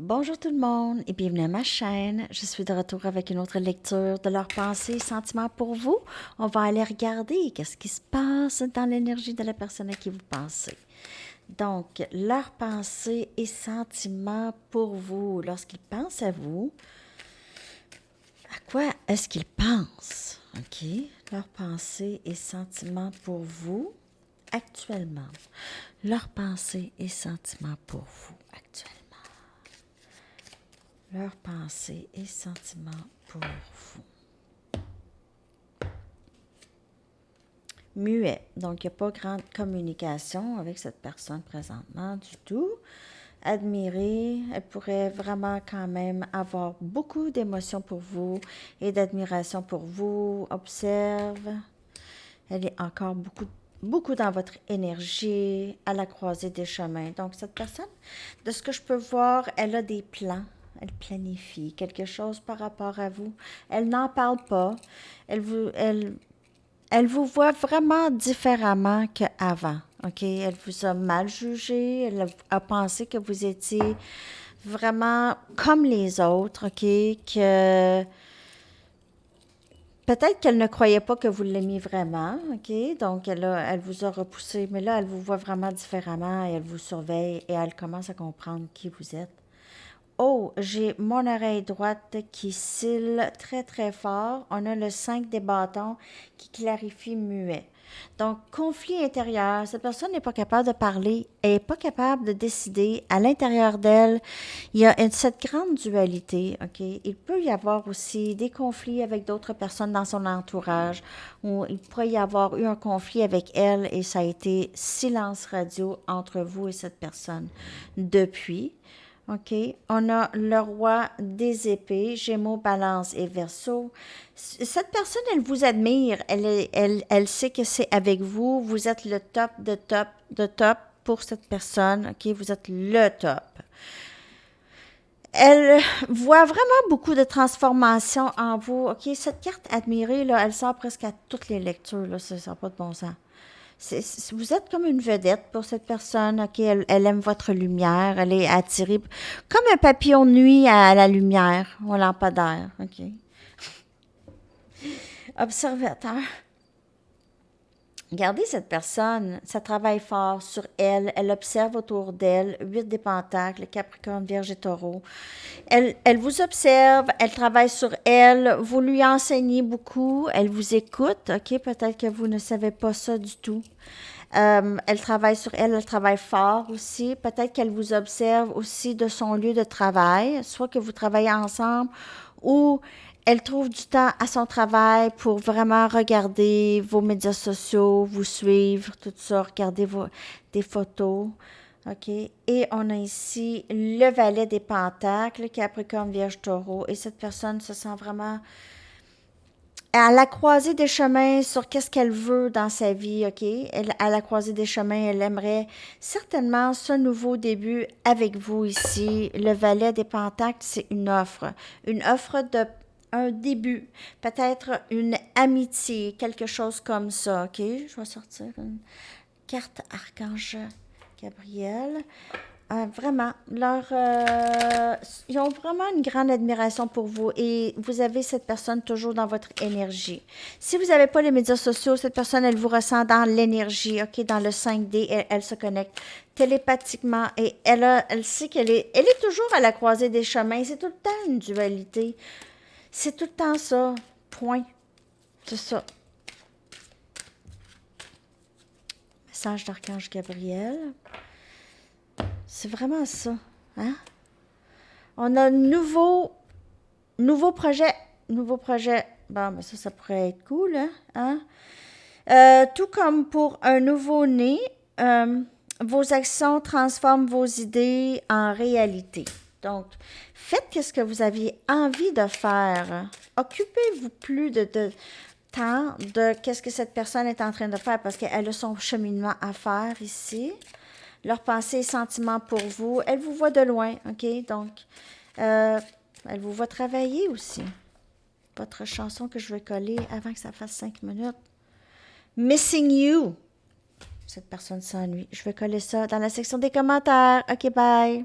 Bonjour tout le monde et bienvenue à ma chaîne. Je suis de retour avec une autre lecture de leurs pensées et sentiments pour vous. On va aller regarder qu'est-ce qui se passe dans l'énergie de la personne à qui vous pensez. Donc, leurs pensées et sentiments pour vous. Lorsqu'ils pensent à vous, à quoi est-ce qu'ils pensent? OK? Leurs pensées et sentiments pour vous actuellement. Leurs pensées et sentiments pour vous actuellement. Leurs pensées et sentiments pour vous. Muet. Donc, il n'y a pas grande communication avec cette personne présentement du tout. Admirer, elle pourrait vraiment quand même avoir beaucoup d'émotions pour vous et d'admiration pour vous. Observe. Elle est encore beaucoup dans votre énergie à la croisée des chemins. Donc, cette personne, de ce que je peux voir, elle a des plans. Elle planifie quelque chose par rapport à vous. Elle n'en parle pas. Elle vous voit vraiment différemment qu'avant. OK? Elle vous a mal jugé. Elle a pensé que vous étiez vraiment comme les autres. OK? Que peut-être qu'elle ne croyait pas que vous l'aimiez vraiment, OK? Donc, elle vous a repoussé, mais là, elle vous voit vraiment différemment et elle vous surveille et elle commence à comprendre qui vous êtes. Oh, j'ai mon oreille droite qui cille très, très fort. On a le 5 des bâtons qui clarifie muet. Donc, conflit intérieur. Cette personne n'est pas capable de parler, elle n'est pas capable de décider. À l'intérieur d'elle, il y a cette grande dualité, OK? Il peut y avoir aussi des conflits avec d'autres personnes dans son entourage, ou il pourrait y avoir eu un conflit avec elle et ça a été silence radio entre vous et cette personne depuis. OK. On a le roi des épées, Gémeaux, Balance et Verseau. Cette personne, elle vous admire. Elle sait que c'est avec vous. Vous êtes le top de top de top pour cette personne. OK. Vous êtes le top. Elle voit vraiment beaucoup de transformations en vous. OK. Cette carte admirée, là, elle sort presque à toutes les lectures. Là. Ça n'a pas de bon sens. Vous êtes comme une vedette pour cette personne, OK? Elle aime votre lumière, elle est attirée comme un papillon de nuit à la lumière, au lampadaire, OK? Observateur. Regardez cette personne, ça travaille fort sur elle, elle observe autour d'elle, 8 des pentacles, Capricorne, Vierge et Taureau. Elle vous observe, elle travaille sur elle, vous lui enseignez beaucoup, elle vous écoute, OK? Peut-être que vous ne savez pas ça du tout. Elle travaille sur elle, elle travaille fort aussi. Peut-être qu'elle vous observe aussi de son lieu de travail, soit que vous travaillez ensemble ou elle trouve du temps à son travail pour vraiment regarder vos médias sociaux, vous suivre, tout ça, regarder des photos. OK? Et on a ici le valet des pentacles, Capricorne, Vierge, Taureau. Et cette personne se sent vraiment à la croisée des chemins sur qu'est-ce qu'elle veut dans sa vie, OK? À la croisée des chemins, elle aimerait certainement ce nouveau début avec vous ici. Le valet des pentacles, c'est une offre de un début, peut-être une amitié, quelque chose comme ça, OK? Je vais sortir une carte Archange Gabriel. Vraiment, ils ont vraiment une grande admiration pour vous et vous avez cette personne toujours dans votre énergie. Si vous n'avez pas les médias sociaux, cette personne, elle vous ressent dans l'énergie, OK, dans le 5D, elle se connecte télépathiquement et elle sait elle est toujours à la croisée des chemins. C'est tout le temps une dualité. C'est tout le temps ça. Point. C'est ça. Message d'Archange Gabriel. C'est vraiment ça. Hein? On a nouveau projet. Nouveau projet. Bon, mais ça pourrait être cool, hein? Tout comme pour un nouveau-né, vos actions transforment vos idées en réalité. Donc, faites ce que vous aviez envie de faire. Occupez-vous plus de temps de qu'est-ce que cette personne est en train de faire parce qu'elle a son cheminement à faire ici. Leurs pensées et sentiments pour vous. Elle vous voit de loin, OK? Donc, elle vous voit travailler aussi. Votre chanson que je vais coller avant que ça fasse 5 minutes. Missing You. Cette personne s'ennuie. Je vais coller ça dans la section des commentaires. OK, bye.